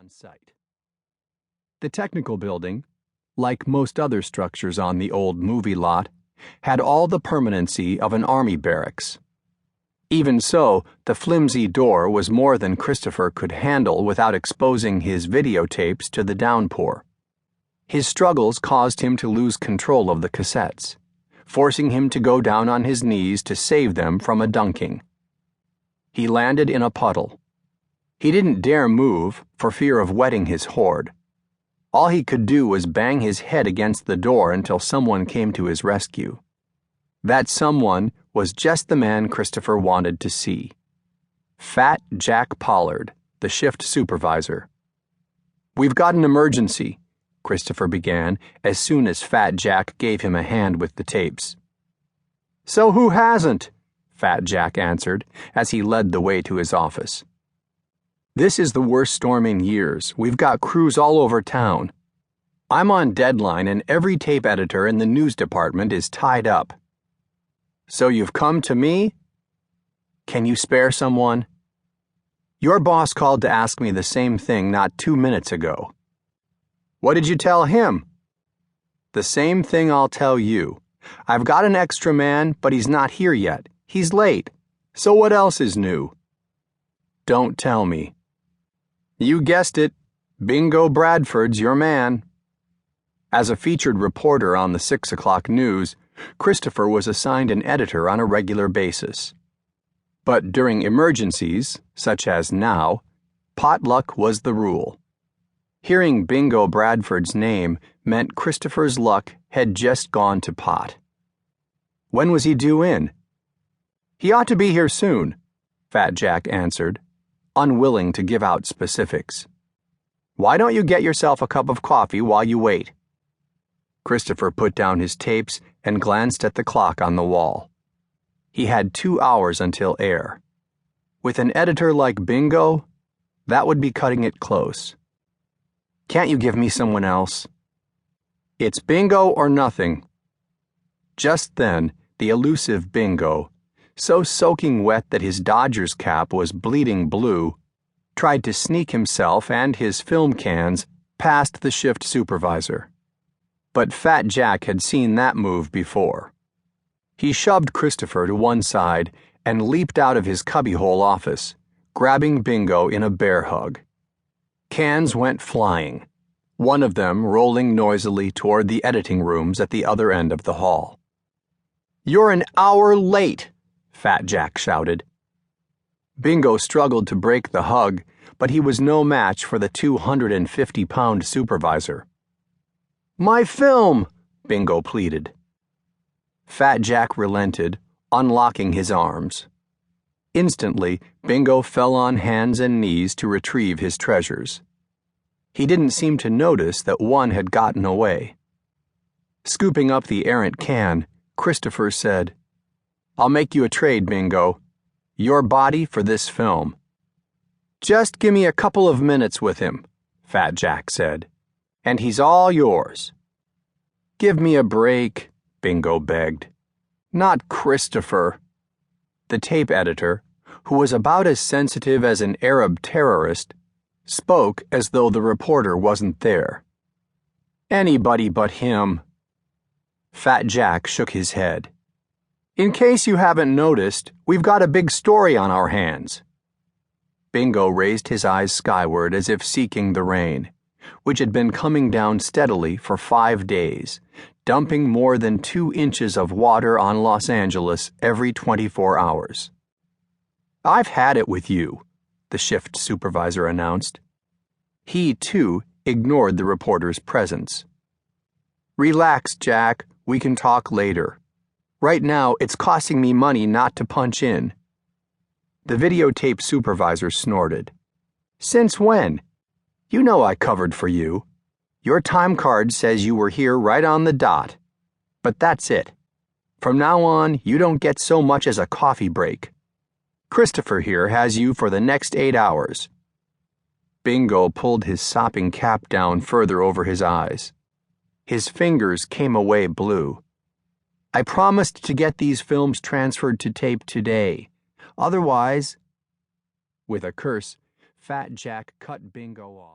on site. The technical building, like most other structures on the old movie lot, had all the permanency of an army barracks. Even so, the flimsy door was more than Christopher could handle without exposing his videotapes to the downpour. His struggles caused him to lose control of the cassettes, forcing him to go down on his knees to save them from a dunking. He landed in a puddle. He didn't dare move for fear of wetting his hoard. All he could do was bang his head against the door until someone came to his rescue. That someone was just the man Christopher wanted to see. Fat Jack Pollard, the shift supervisor. "We've got an emergency," Christopher began as soon as Fat Jack gave him a hand with the tapes. "So who hasn't?" Fat Jack answered as he led the way to his office. "This is the worst storm in years. We've got crews all over town. I'm on deadline and every tape editor in the news department is tied up." "So you've come to me? Can you spare someone?" "Your boss called to ask me the same thing not 2 minutes ago." "What did you tell him?" "The same thing I'll tell you. I've got an extra man, but he's not here yet. He's late. So what else is new?" "Don't tell me." "You guessed it. Bingo Bradford's your man." As a featured reporter on the 6 o'clock news, Christopher was assigned an editor on a regular basis. But during emergencies, such as now, potluck was the rule. Hearing Bingo Bradford's name meant Christopher's luck had just gone to pot. When was he due in? "He ought to be here soon," Fat Jack answered, unwilling to give out specifics. "Why don't you get yourself a cup of coffee while you wait?" Christopher put down his tapes and glanced at the clock on the wall. He had 2 hours until air. With an editor like Bingo, that would be cutting it close. "Can't you give me someone else?" "It's Bingo or nothing." Just then, the elusive Bingo, so soaking wet that his Dodgers cap was bleeding blue, tried to sneak himself and his film cans past the shift supervisor. But Fat Jack had seen that move before. He shoved Christopher to one side and leaped out of his cubbyhole office, grabbing Bingo in a bear hug. Cans went flying, one of them rolling noisily toward the editing rooms at the other end of the hall. "You're an hour late," Fat Jack shouted. Bingo struggled to break the hug, but he was no match for the 250-pound supervisor. "My film," Bingo pleaded. Fat Jack relented, unlocking his arms. Instantly, Bingo fell on hands and knees to retrieve his treasures. He didn't seem to notice that one had gotten away. Scooping up the errant can, Christopher said, "I'll make you a trade, Bingo. Your body for this film." "Just give me a couple of minutes with him," Fat Jack said, "and he's all yours." "Give me a break," Bingo begged. "Not Christopher." The tape editor, who was about as sensitive as an Arab terrorist, spoke as though the reporter wasn't there. "Anybody but him." Fat Jack shook his head. "In case you haven't noticed, we've got a big story on our hands." Bingo raised his eyes skyward as if seeking the rain, which had been coming down steadily for 5 days, dumping more than 2 inches of water on Los Angeles every 24 hours. "I've had it with you," the shift supervisor announced. He, too, ignored the reporter's presence. "Relax, Jack. We can talk later. Right now, it's costing me money not to punch in." The videotape supervisor snorted. "Since when? You know I covered for you. Your time card says you were here right on the dot. But that's it. From now on, you don't get so much as a coffee break. Christopher here has you for the next 8 hours. Bingo pulled his sopping cap down further over his eyes. His fingers came away blue. "I promised to get these films transferred to tape today. Otherwise..." With a curse, Fat Jack cut Bingo off.